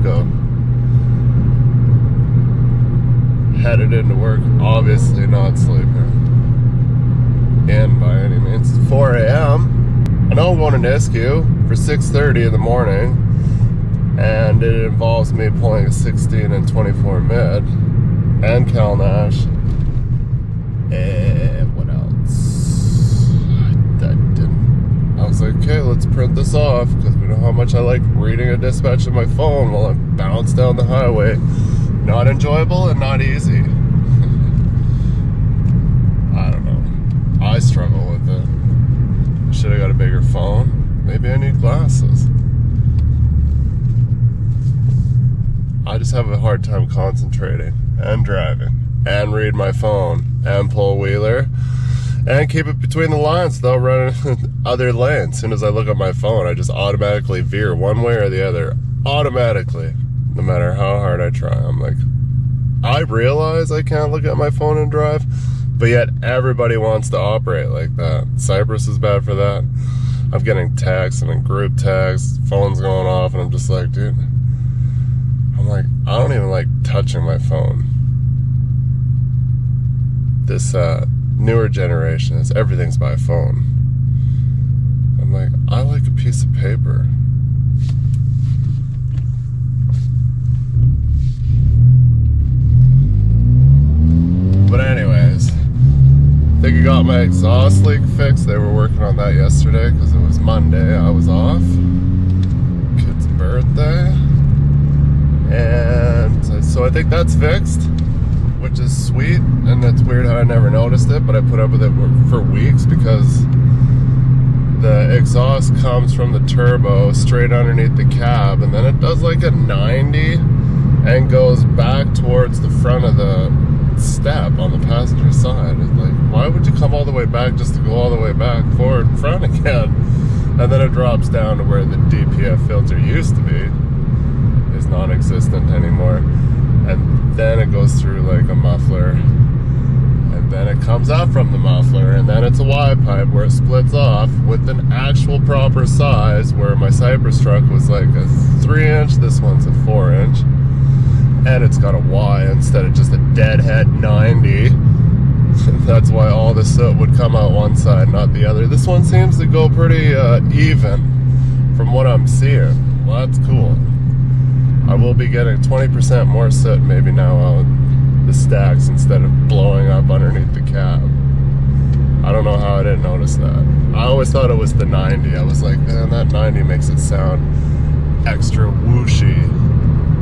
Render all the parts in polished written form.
of headed into work, obviously not sleeping in by any means. It's 4 a.m. I know I'm going to Nisku for 6:30 in the morning, and it involves me pulling a 16 and 24 mid and Cal Nash. And what else? I was like, okay, let's print this off, because we know how much I like reading a dispatch on my phone while I'm bounced down the highway. Not enjoyable and not easy. I don't know. I struggle with it. Should have got a bigger phone. Maybe I need glasses. I just have a hard time concentrating and driving and read my phone and pull a wheeler and keep it between the lines without running other lanes. As soon as I look at my phone, I just automatically veer one way or the other. Automatically. No matter how hard I try. I'm like, I realize I can't look at my phone and drive, but yet everybody wants to operate like that. Cyprus is bad for that. I'm getting texts and group texts, phone's going off, and I'm just like, dude, I'm like, I don't even like touching my phone. This newer generation is everything's by phone. I'm like, I like a piece of paper. But anyways, I think I got my exhaust leak fixed. They were working on that yesterday because it was Monday. I was off. Kid's birthday. And so I think that's fixed, which is sweet. And it's weird how I never noticed it, but I put up with it for weeks because the exhaust comes from the turbo straight underneath the cab, and then it does like a 90 and goes back towards the front of the step on the passenger side. It's like, why would you come all the way back just to go all the way back forward and front again? And then it drops down to where the DPF filter used to be is non-existent anymore, and then it goes through like a muffler, and then it comes out from the muffler, and then it's a Y pipe where it splits off with an actual proper size, where my Cypress truck was like a 3-inch, this one's a 4-inch. And it's got a Y instead of just a deadhead 90. That's why all the soot would come out one side, not the other. This one seems to go pretty even from what I'm seeing. Well, that's cool. I will be getting 20% more soot maybe now out the stacks instead of blowing up underneath the cab. I don't know how I didn't notice that. I always thought it was the 90. I was like, man, that 90 makes it sound extra whooshy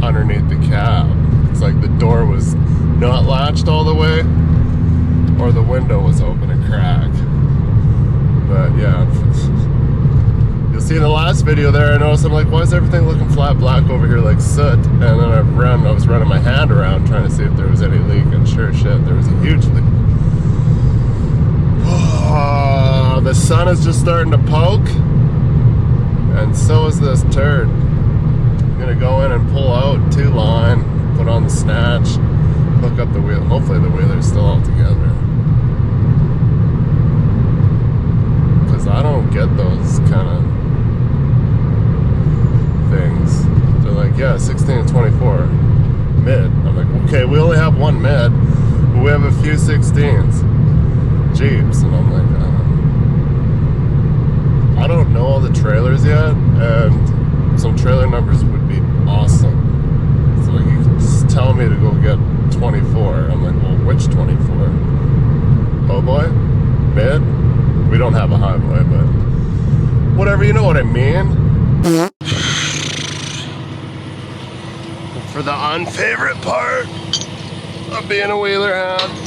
underneath the cab. It's like the door was not latched all the way, or the window was open a crack. But yeah, you'll see in the last video there, I noticed, I'm like, why is everything looking flat black over here like soot? And then I was running my hand around trying to see if there was any leak, and sure shit, there was a huge leak. Oh, the sun is just starting to poke, and so is this turd. Gonna go in and pull out 2-line, put on the snatch, hook up the wheel. Hopefully the wheeler's still all together, because I don't get those kind of things. They're like, yeah, 16 and 24 mid. I'm like, okay, we only have one mid, but we have a few 16s Jeeps. And I'm like, I don't know all the trailers yet, and some trailer numbers would be awesome. So like, you just tell me to go get 24. I'm like, well, which 24? Oh boy? Mid? We don't have a high boy, but whatever, you know what I mean? For the unfavorite part of being a wheeler hound.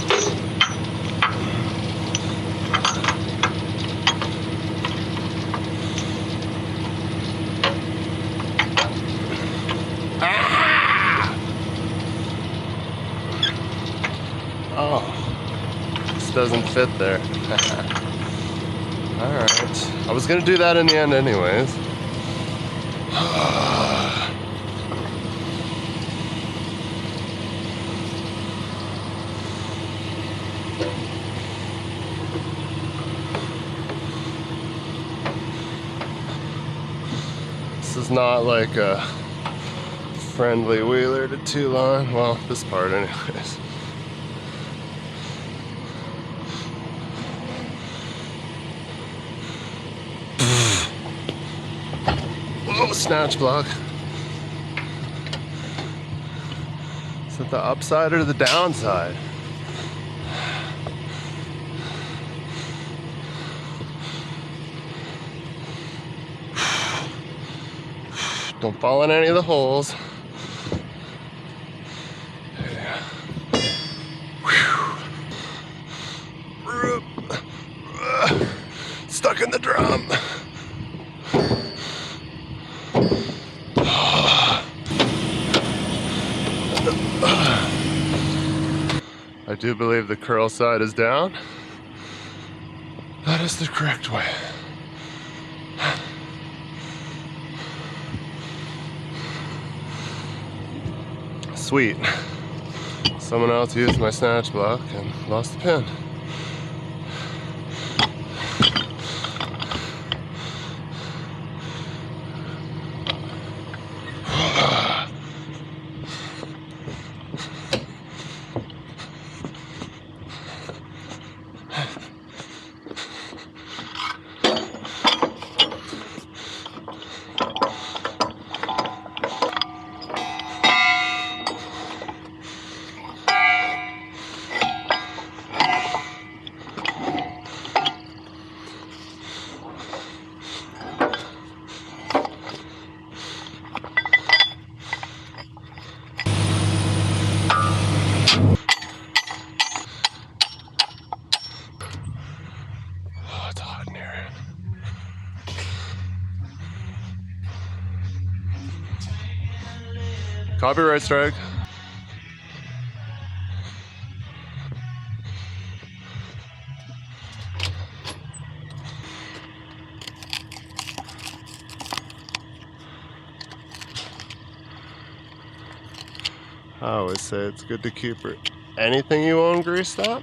Oh, this doesn't fit there. Alright. I was gonna do that in the end anyways. This is not like a friendly wheeler to Toulon. Well, this part anyways. Whoa, snatch block. Is it the upside or the downside? Don't fall in any of the holes. Stuck in the drum. I do believe the curl side is down. That is the correct way. Sweet. Someone else used my snatch block and lost the pin. Copyright strike. I always say it's good to keep anything you own greased up.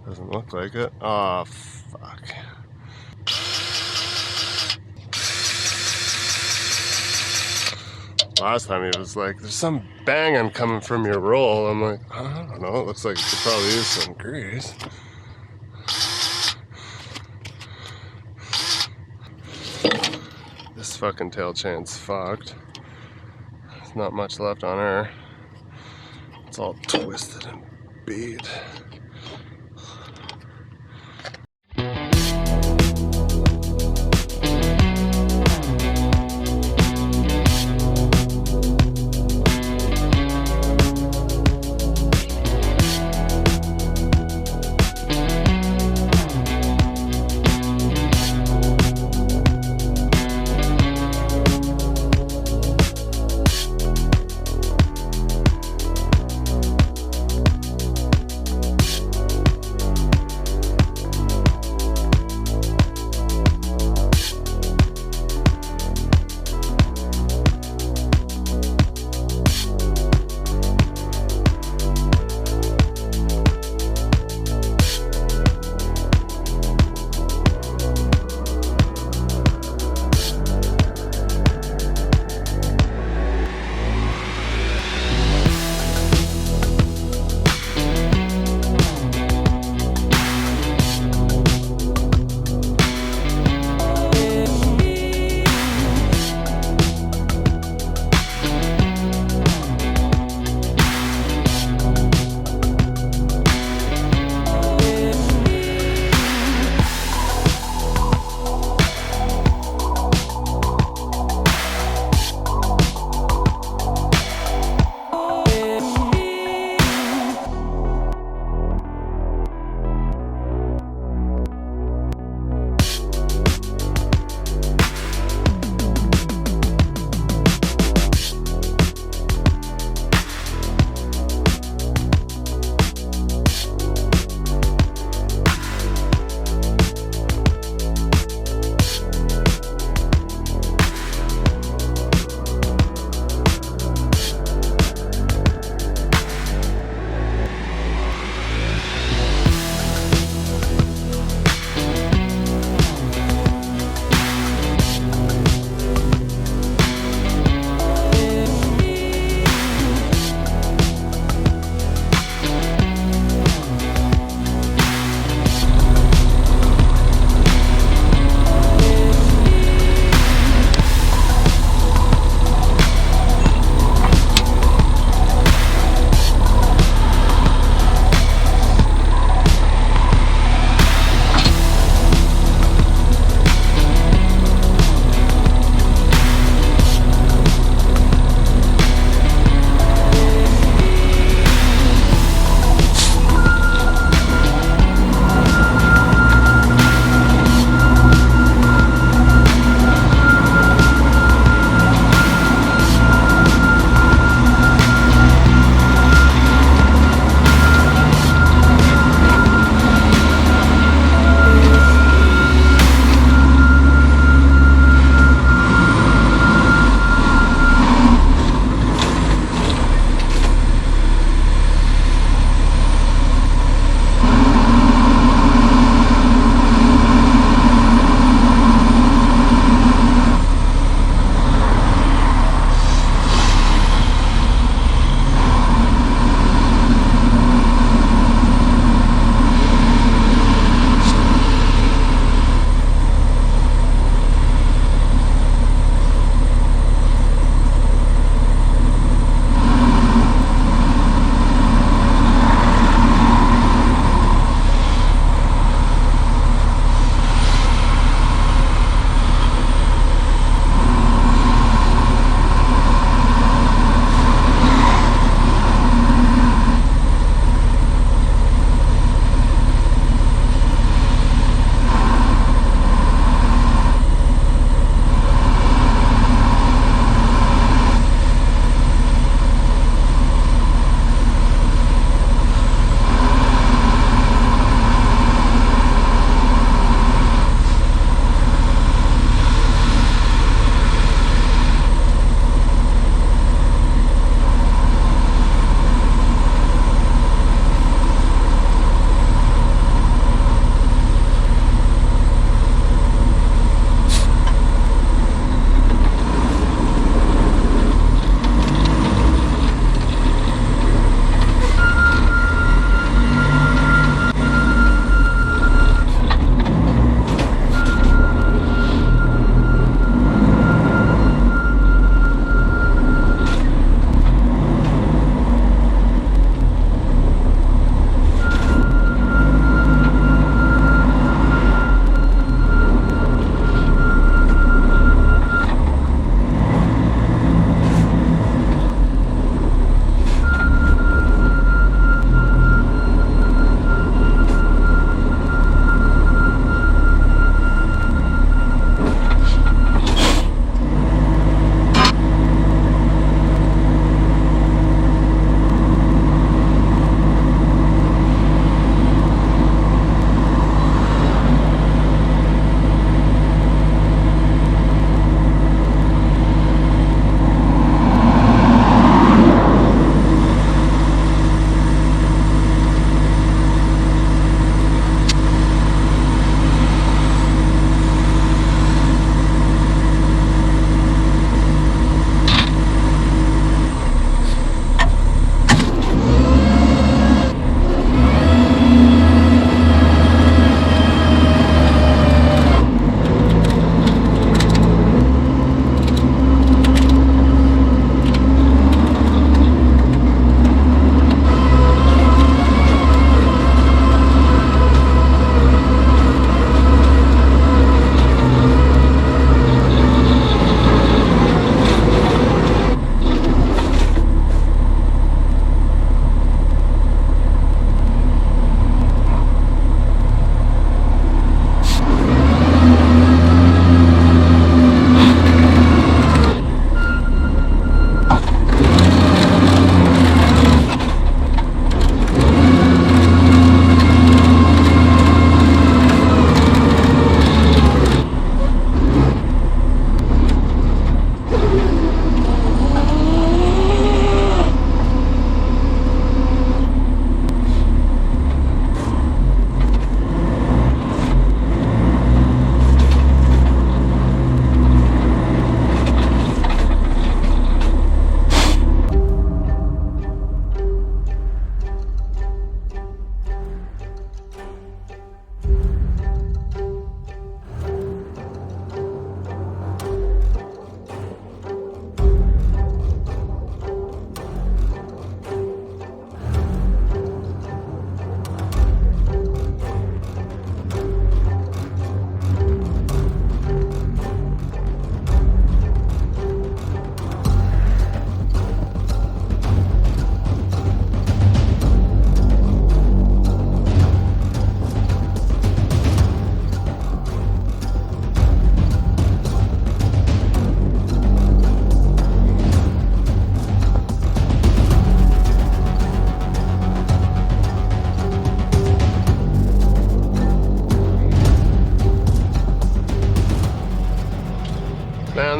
Doesn't look like it. Oh, fuck. Last time he was like, there's some banging coming from your roll. I'm like, I don't know. It looks like you could probably use some grease. This fucking tail chain's fucked. There's not much left on her. It's all twisted and beat.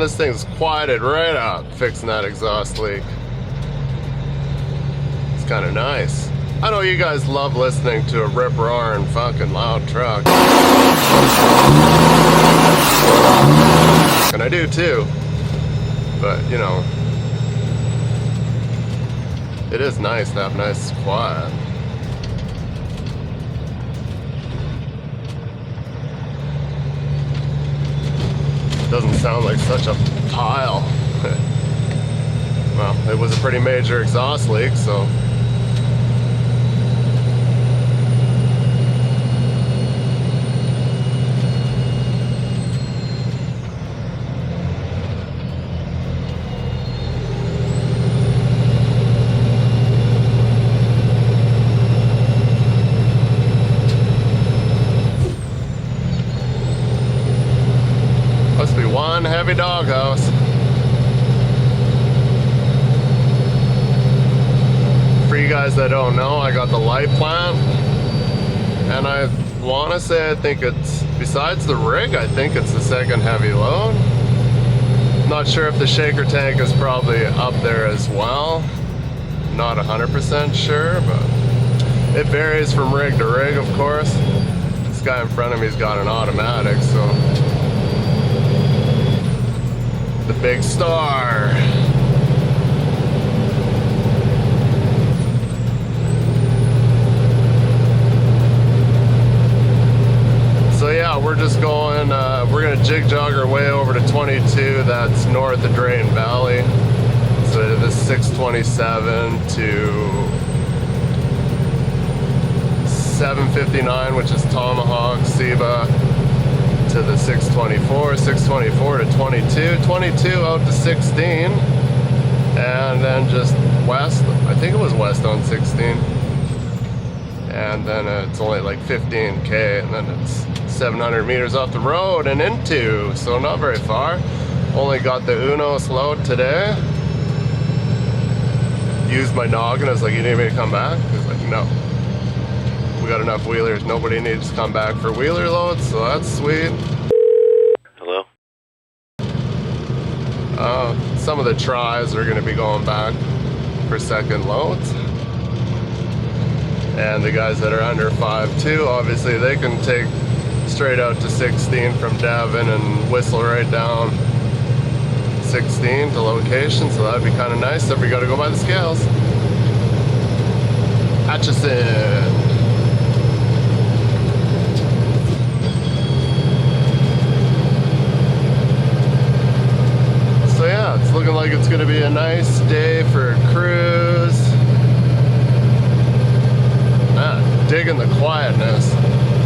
this thing's quieted right up fixing that exhaust leak. It's kind of nice. I know you guys love listening to a rip-roaring fucking loud truck. And I do too. But, you know, it is nice to have nice quiet. Doesn't sound like such a pile. Well, it was a pretty major exhaust leak, so. Must be one heavy doghouse. For you guys that don't know, I got the light plant, and I want to say I think it's, besides the rig, I think it's the second heavy load. Not sure if the shaker tank is probably up there as well. Not 100% sure, but it varies from rig to rig, of course. This guy in front of me's got an automatic, so. The big star. So yeah, we're just going, we're gonna jig jog our way over to 22, that's north of Drayton Valley. So this 627 to 759, which is Tomahawk, Seba, to the 624 to 22, 22 out to 16, and then just west, I think it was west on 16, and then it's only like 15k, and then it's 700 meters off the road and into, so not very far. Only got the Unos load today. Used my noggin, I was like, you need me to come back? He was like, no. We got enough wheelers, nobody needs to come back for wheeler loads, so that's sweet. Hello? Some of the tries are going to be going back for second loads. And the guys that are under 5.2, obviously they can take straight out to 16 from Devon and whistle right down 16 to location, so that'd be kind of nice if we got to go by the scales. Atchison. So yeah, it's looking like it's going to be a nice day for a cruise. Man, digging the quietness.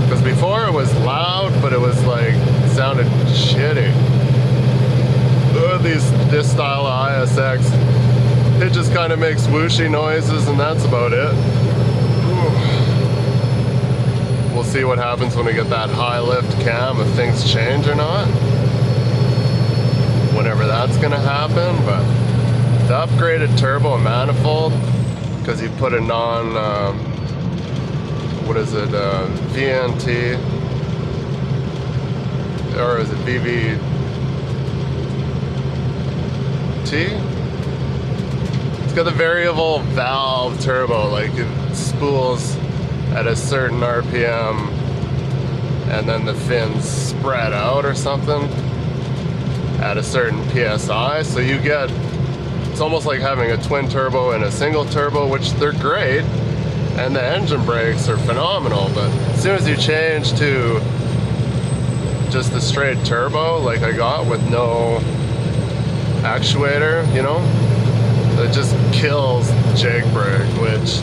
Because before it was loud, but it was like, it sounded shitty. This style of ISX, it just kind of makes whooshy noises and that's about it. We'll see what happens when we get that high lift cam, if things change or not. Whenever that's gonna happen, but the upgraded turbo manifold, because you put a what is it, VNT, or is it VVT? It's got the variable valve turbo, like it spools at a certain RPM and then the fins spread out or something at a certain PSI, so you get, it's almost like having a twin turbo and a single turbo, which they're great, and the engine brakes are phenomenal, but as soon as you change to just the straight turbo like I got with no actuator, you know, it just kills jake brake, which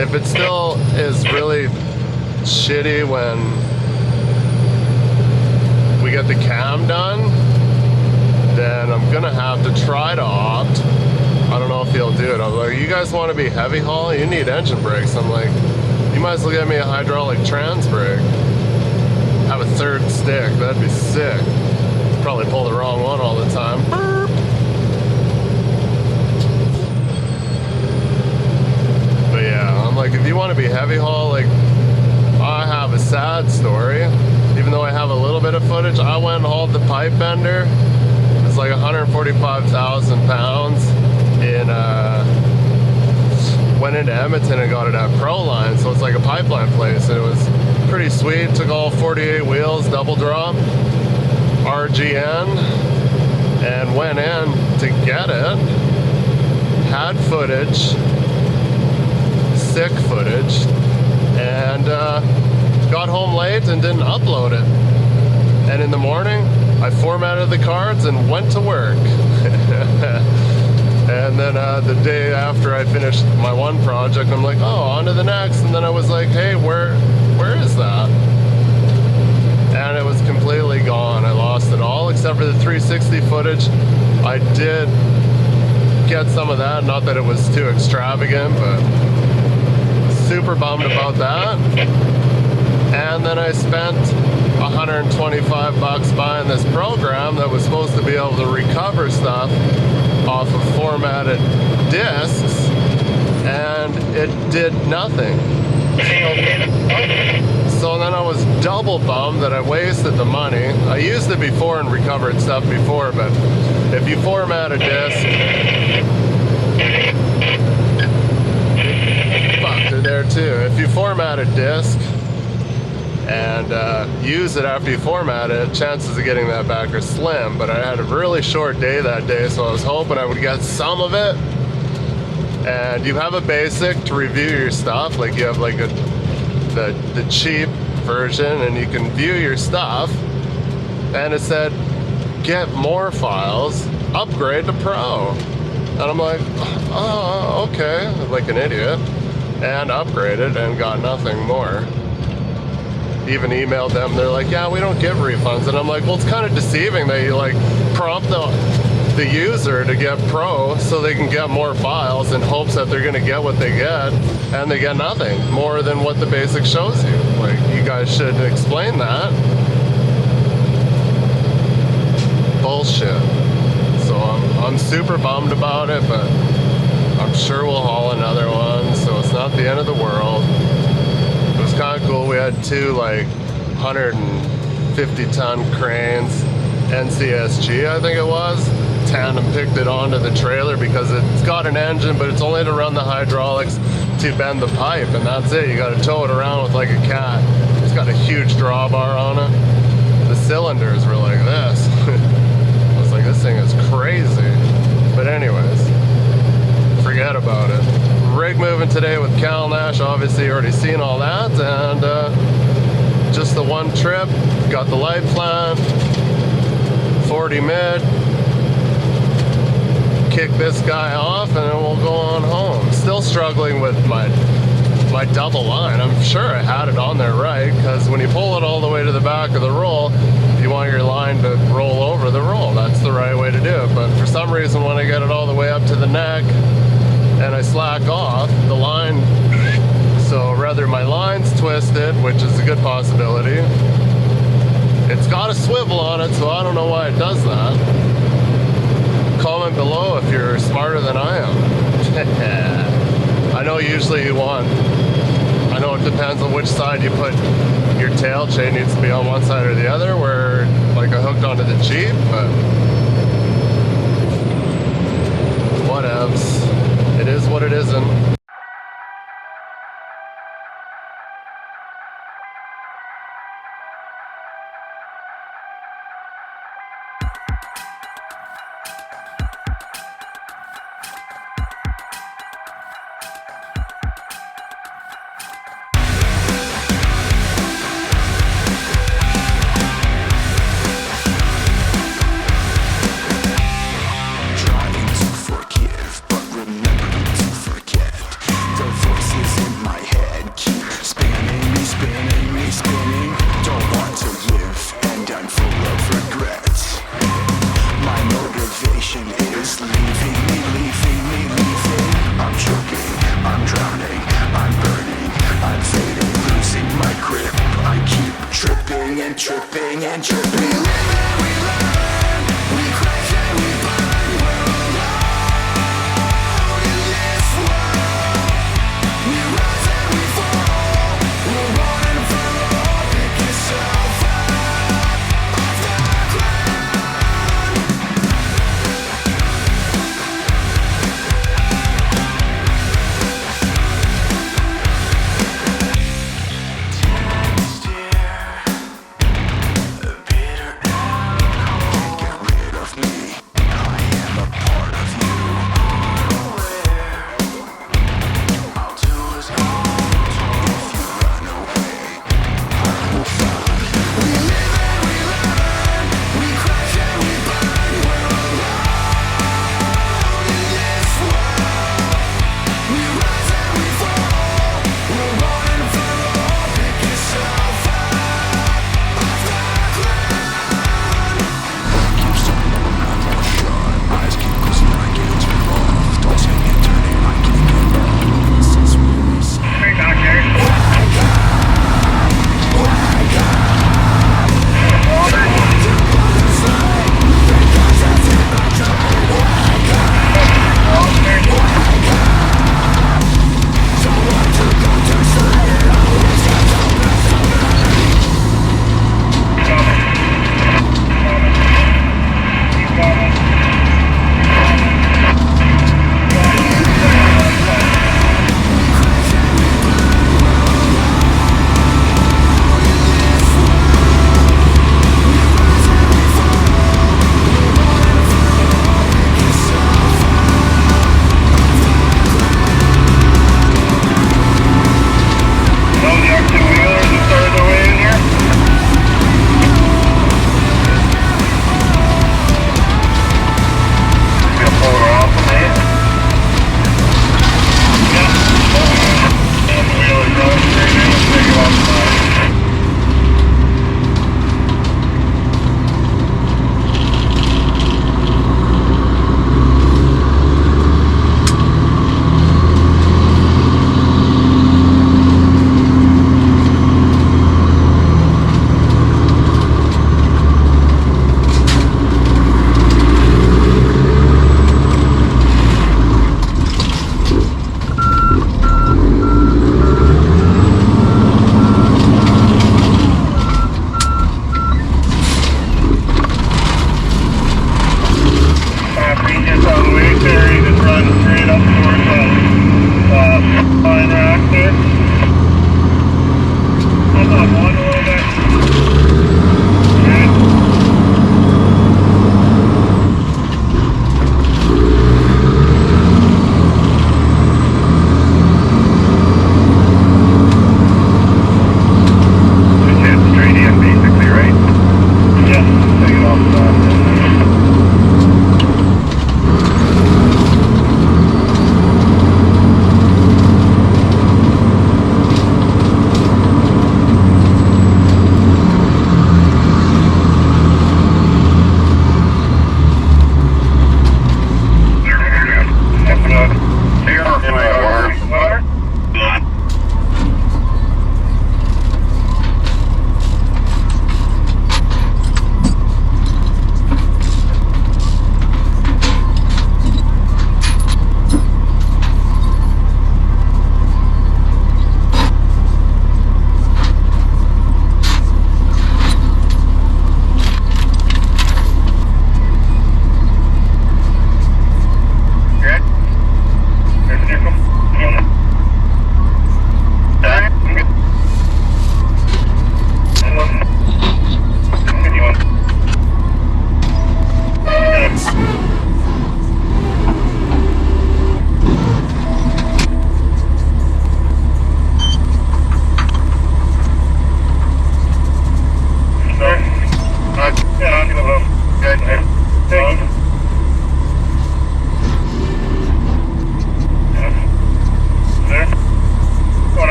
if it still is really shitty when we get the cam done, then I'm gonna have to try to opt. I don't know if he'll do it. I'm like, you guys want to be heavy haul? You need engine brakes. I'm like, you might as well get me a hydraulic trans brake. Have a third stick, that'd be sick. Probably pull the wrong one all the time. Burp. But yeah, I'm like, if you want to be heavy haul, like, I have a sad story. Even even though I have a little bit of footage. I went and hauled the pipe bender. It's like 145,000 pounds in went into Edmonton and got it at Proline, so it's like a pipeline place, and it was pretty sweet. Took all 48 wheels, double drop, RGN, and went in to get it. Had footage, sick footage, and got home late and didn't upload it. And in the morning, I formatted the cards and went to work. And then the day after I finished my one project, I'm like, oh, on to the next. And then I was like, hey, where is that? And it was completely gone. I lost it all except for the 360 footage. I did get some of that. Not that it was too extravagant, but super bummed about that. And then I spent $125 buying this program that was supposed to be able to recover stuff off of formatted discs, and it did nothing. So then I was double bummed that I wasted the money. I used it before and recovered stuff before, but if you format a disc, fuck, they're there too. If you format a disc and use it after you format it, chances of getting that back are slim. But I had a really short day that day, so I was hoping I would get some of it. And you have a basic to review your stuff, like you have like the cheap version, and you can view your stuff. And it said, get more files, upgrade to Pro. And I'm like, oh, okay, like an idiot. And upgraded and got nothing more. Even emailed them, they're like, yeah, we don't give refunds. And I'm like, well, it's kind of deceiving that you like prompt the user to get Pro so they can get more files in hopes that they're gonna get what they get, and they get nothing more than what the basic shows you. Like, you guys should explain that. Bullshit. So I'm super bummed about it, but I'm sure we'll haul another one, so it's not the end of the world. It was kind of cool. We had two like 150-ton cranes, NCSG I think it was. Tandem picked it onto the trailer because it's got an engine, but it's only to run the hydraulics to bend the pipe, and that's it. You got to tow it around with like a cat. It's got a huge drawbar on it. The cylinders were like this. I was like, this thing is crazy. But anyways, forget about it. Rig moving today with Cal Nash. Obviously you already seen all that, and just the one trip. Got the light plan, 40 mid, kick this guy off, and then we'll go on home. Still struggling with my double line. I'm sure I had it on there right, because when you pull it all the way to the back of the roll, you want your line to roll over the roll. That's the right way to do it. But for some reason, when I get it all the way up to the neck and I slack off, the line, so rather my line's twisted, which is a good possibility. It's got a swivel on it, so I don't know why it does that. Comment below if you're smarter than I am. I know usually you want, I know it depends on which side you put your tail chain. Needs to be on one side or the other, where like I hooked onto the Jeep, but whatevs. It is what it isn't. Tripping and tripping. We live and we learn. We crash and we burn. We're alone in this world. We rise and we fall. We're one for all. Pick yourself up.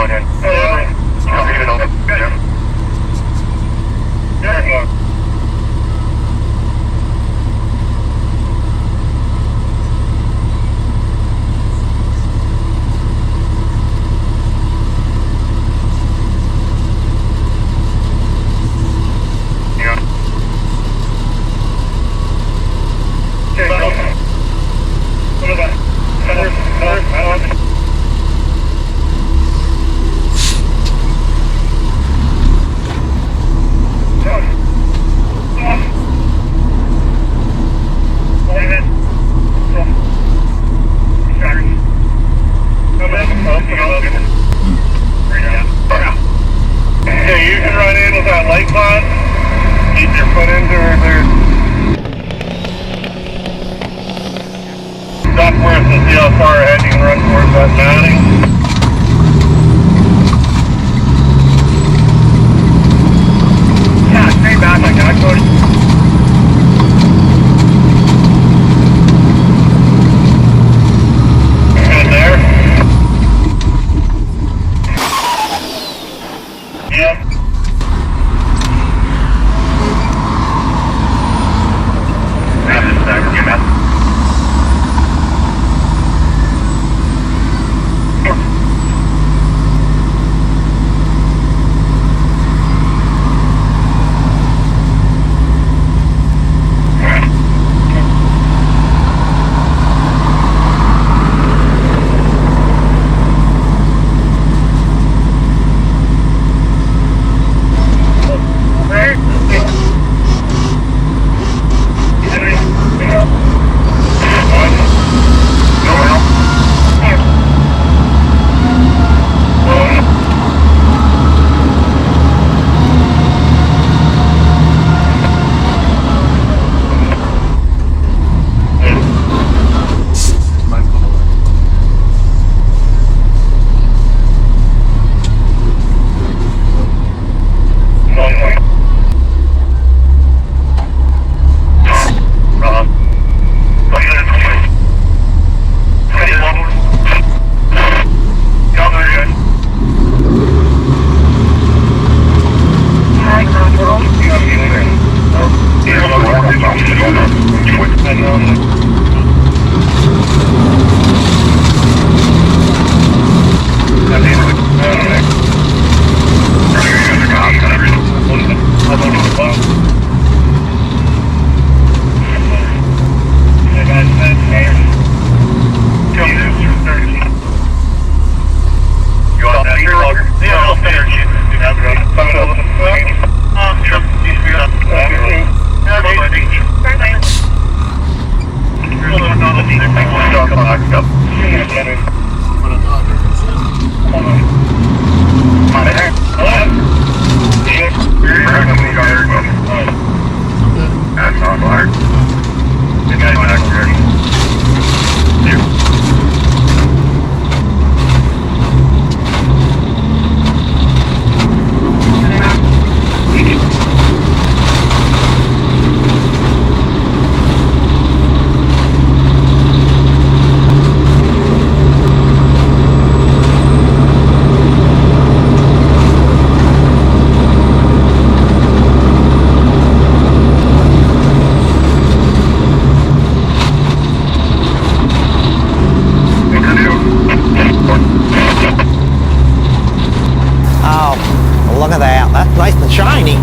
going in. Okay, you can run in with that light cloud. Keep your foot into there. Stop where it says see how far ahead you can run towards that matting. Yeah, stay back like that, Cody. Good there. Yep. Grab this back, get back. Look at that. That's nice and shiny.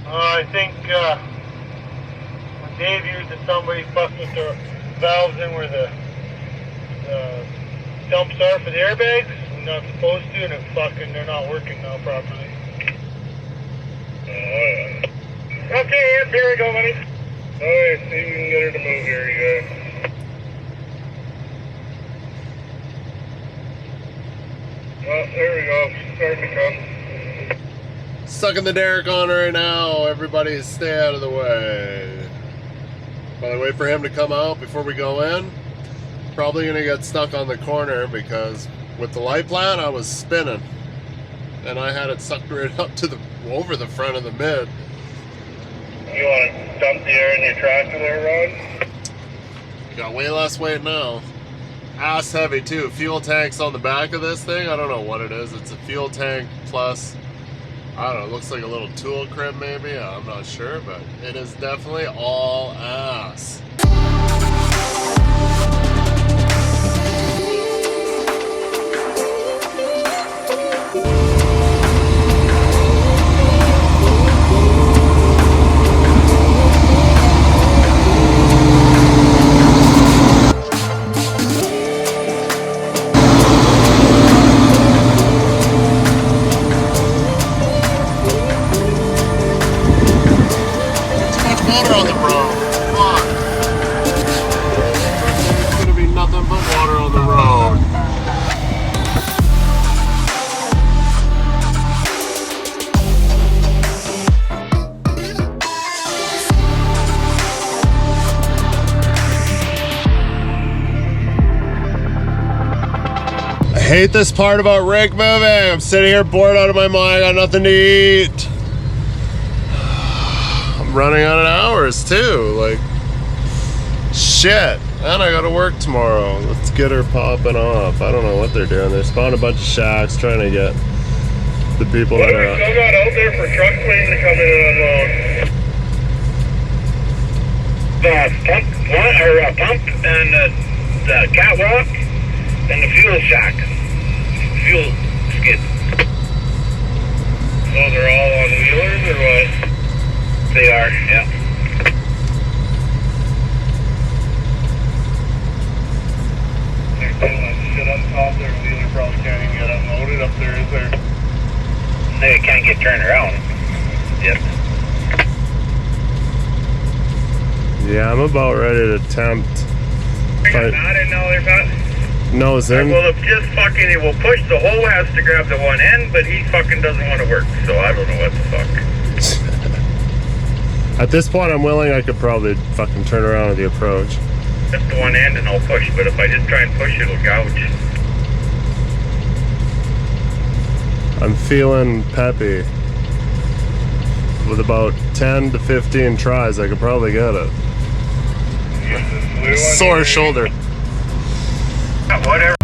I think when Dave used it, somebody fucked with the valves in where the dumps are for the airbags. We're not supposed to, and they're not working now properly. Okay, Ed, here we go, buddy. Alright, see if we can get her to move here, you guys. Well, there we go. She's starting to come. Sucking the derrick on right now. Everybody stay out of the way. While I wait for him to come out before we go in, probably gonna get stuck on the corner because with the light plant I was spinning and I had it sucked right up to over the front of the mid. You want to dump the air in your tractor there, Ron? Got way less weight now. Ass heavy too. Fuel tank's on the back of this thing. I don't know what it is. It's a fuel tank plus, I don't know, it looks like a little tool crib maybe. I'm not sure, but it is definitely all ass. Water on the road. Fuck. There's gonna be nothing but water on the road. I hate this part about rig moving. I'm sitting here bored out of my mind. I got nothing to eat. Running out of hours too, like shit, and I gotta work tomorrow. Let's get her popping off. I don't know what they're doing. They're spawning a bunch of shacks trying to get the people What that have we still got out there for trucks waiting to come in and unload? Pump and the catwalk and the fuel shack, fuel skid. Those are all on wheelers or what? They are, yeah. They're putting that shit on top there. Wheeler probably can't even get unloaded up there, is there? They can't get turned around. Yep. Yeah, I'm about ready to attempt. Bring that in now, they're not. Nose in. Well, if just fucking, it will push the hole, has to grab the one end, but he fucking doesn't want to work, so I don't know what the fuck. At this point, I'm willing. I could probably fucking turn around with the approach. Just the one end and I'll push, but if I just try and push, it'll gouge. I'm feeling peppy. With about 10 to 15 tries, I could probably get it. Sore shoulder. Whatever.